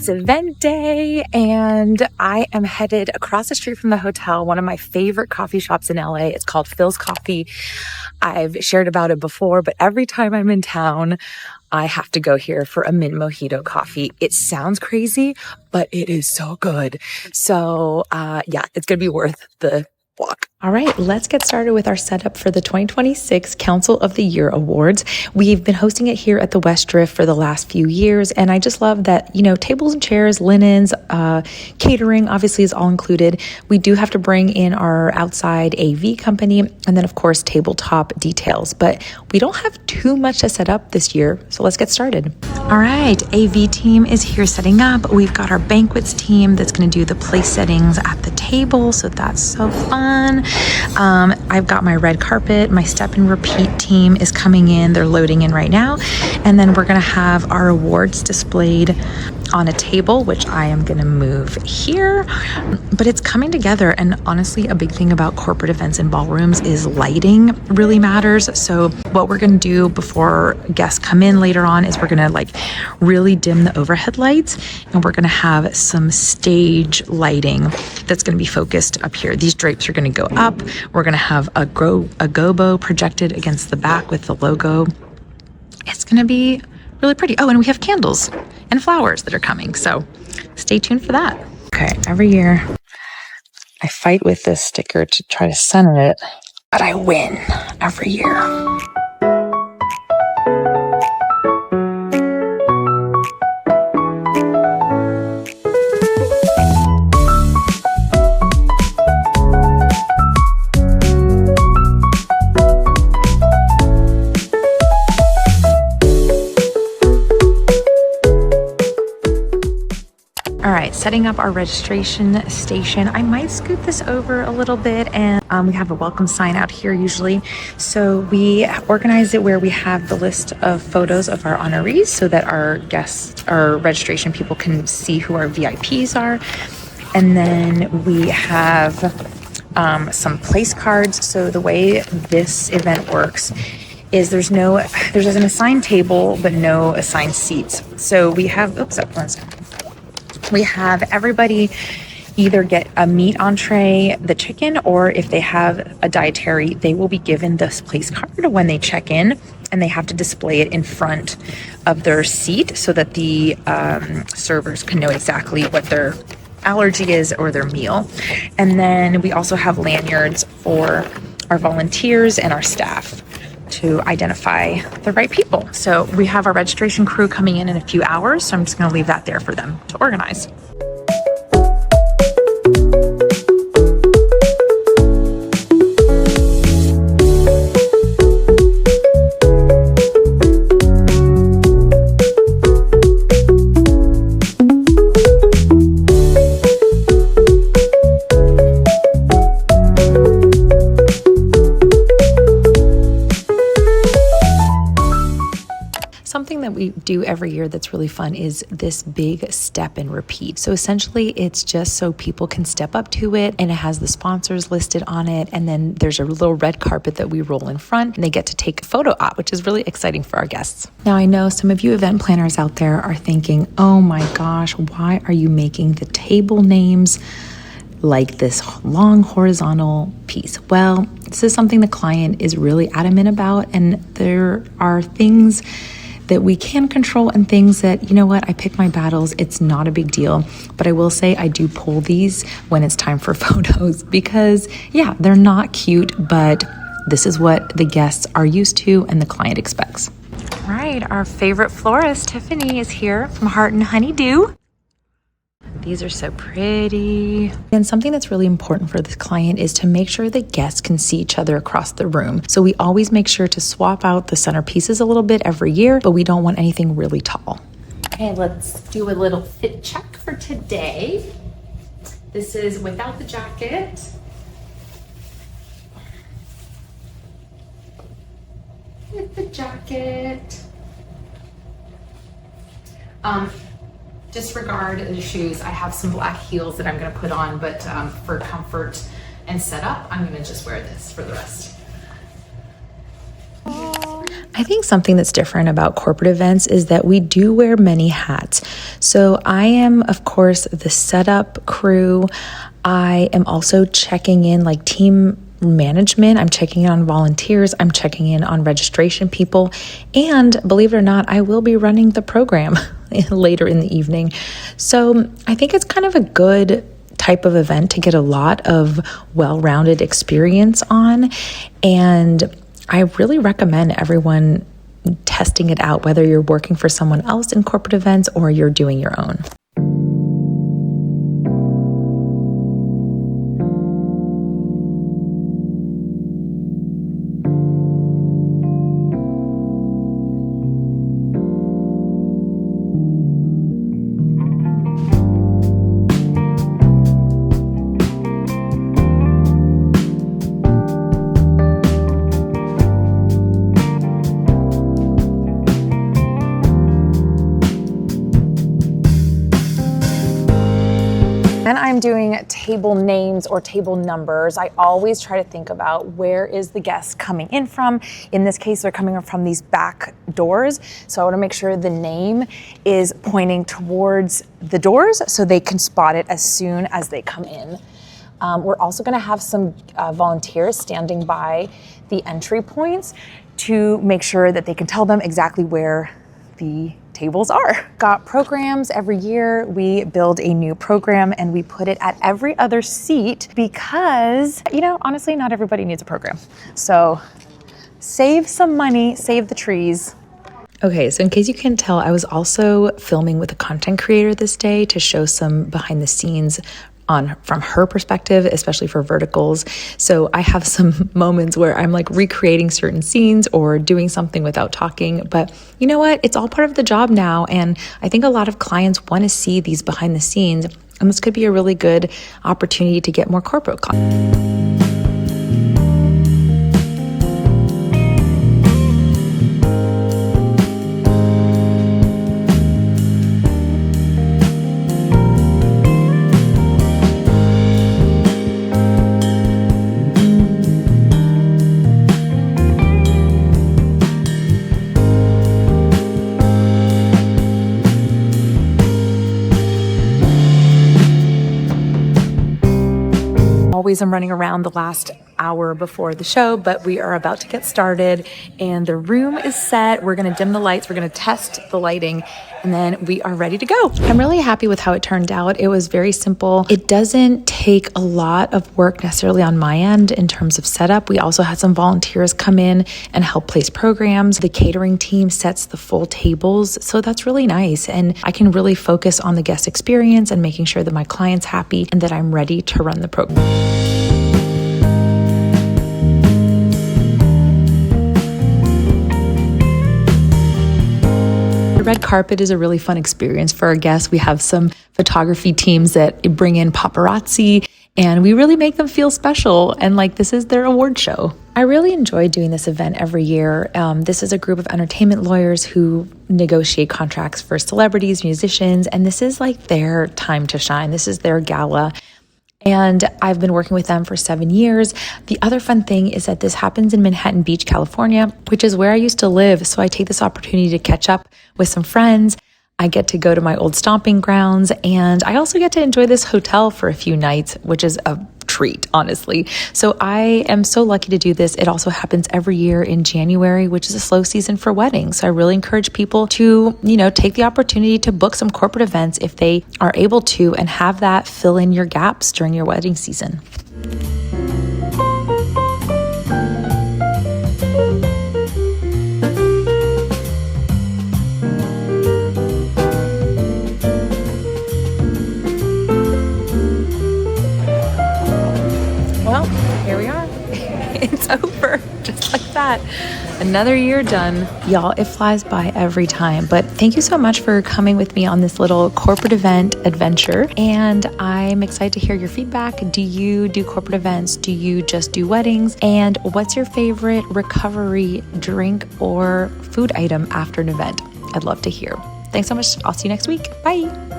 It's event day and I am headed across the street from the hotel, one of my favorite coffee shops in LA. It's called Phil's Coffee. I've shared about it before, but every time I'm in town, I have to go here for a mint mojito coffee. It sounds crazy, but it is so good. So yeah, it's going to be worth the walk. All right, let's get started with our setup for the 2026 Council of the Year Awards. We've been hosting it here at the West Drift for the last few years, and I just love that, you know, tables and chairs, linens, catering obviously is all included. We do have to bring in our outside AV company, and then of course tabletop details, but we don't have too much to set up this year, so let's get started. All right, AV team is here setting up. We've got our banquets team that's going to do the place settings at the table, so that's so fun. I've got my red carpet. My step and repeat team is coming in. They're loading in right now. And then we're going to have our awards displayed on a table, which I am going to move here. But it's coming together. And honestly, a big thing about corporate events and ballrooms is lighting really matters. So what we're going to do before guests come in later on is we're going to really dim the overhead lights, and we're going to have some stage lighting that's going to be focused up here. These drapes are going to go up. We're going to have a gobo projected against the back with the logo. It's going to be really pretty. Oh, and we have candles and flowers that are coming. So stay tuned for that. Okay, every year I fight with this sticker to try to center it, but I win every year. All right, setting up our registration station. I might scoot this over a little bit, and we have a welcome sign out here usually. So we organize it where we have the list of photos of our honorees so that our guests, our registration people can see who our VIPs are. And then we have some place cards. So the way this event works is there's an assigned table, but no assigned seats. So we have, we have everybody either get a meat entree, the chicken, or if they have a dietary, they will be given this place card when they check in, and they have to display it in front of their seat so that the servers can know exactly what their allergy is or their meal. And then we also have lanyards for our volunteers and our staff to identify the right people. So we have our registration crew coming in a few hours, so I'm just going to leave that there for them to organize. Something that we do every year that's really fun is this big step and repeat. So essentially it's just so people can step up to it, and it has the sponsors listed on it. And then there's a little red carpet that we roll in front, and they get to take a photo op, which is really exciting for our guests. Now I know some of you event planners out there are thinking, oh my gosh, why are you making the table names like this long horizontal piece? Well, this is something the client is really adamant about, and there are things that we can control and things that, you know what, I pick my battles. It's not a big deal. But I will say I do pull these when it's time for photos because, yeah, they're not cute, but this is what the guests are used to and the client expects. All right, our favorite florist, Tiffany, is here from Heart and Honeydew. These are so pretty. And something that's really important for this client is to make sure that guests can see each other across the room. So we always make sure to swap out the centerpieces a little bit every year, but we don't want anything really tall. Okay, let's do a little fit check for today. This is without the jacket. With the jacket. Disregard the shoes. I have some black heels that I'm going to put on, but for comfort and setup, I'm going to just wear this for the rest. I think something that's different about corporate events is that we do wear many hats. So I am, of course, the setup crew. I am also checking in like team management. I'm checking in on volunteers. I'm checking in on registration people. And believe it or not, I will be running the program later in the evening. So I think it's kind of a good type of event to get a lot of well-rounded experience on. And I really recommend everyone testing it out, whether you're working for someone else in corporate events or you're doing your own. When I'm doing table names or table numbers, I always try to think about where is the guest coming in from. In this case, they're coming from these back doors. So I want to make sure the name is pointing towards the doors so they can spot it as soon as they come in. We're also going to have some volunteers standing by the entry points to make sure that they can tell them exactly where the tables are. Got programs every year. We build a new program and we put it at every other seat because, honestly, not everybody needs a program. So save some money, save the trees. Okay, so in case you can't tell, I was also filming with a content creator this day to show some behind the scenes from her perspective, especially for verticals. So I have some moments where I'm like recreating certain scenes or doing something without talking, but you know what? It's all part of the job now. And I think a lot of clients want to see these behind the scenes, and this could be a really good opportunity to get more corporate content. I'm running around the last hour before the show, but we are about to get started and the room is set. We're going to dim the lights. We're going to test the lighting and then we are ready to go. I'm really happy with how it turned out. It was very simple. It doesn't take a lot of work necessarily on my end in terms of setup. We also had some volunteers come in and help place programs. The catering team sets the full tables. So that's really nice. And I can really focus on the guest experience and making sure that my client's happy and that I'm ready to run the program. Red carpet is a really fun experience for our guests. We have some photography teams that bring in paparazzi and we really make them feel special and like this is their award show. I really enjoy doing this event every year. This is a group of entertainment lawyers who negotiate contracts for celebrities, musicians, and this is like their time to shine. This is their gala. And I've been working with them for 7 years. The other fun thing is that this happens in Manhattan Beach, California, which is where I used to live. So I take this opportunity to catch up with some friends. I get to go to my old stomping grounds, and I also get to enjoy this hotel for a few nights, which is a treat, honestly. So I am so lucky to do this. It also happens every year in January, which is a slow season for weddings. So I really encourage people to, take the opportunity to book some corporate events if they are able to and have that fill in your gaps during your wedding season. Well, here we are. It's over, just like that. Another year done. Y'all, it flies by every time. But thank you so much for coming with me on this little corporate event adventure. And I'm excited to hear your feedback. Do you do corporate events? Do you just do weddings? And what's your favorite recovery drink or food item after an event? I'd love to hear. Thanks so much. I'll see you next week. Bye.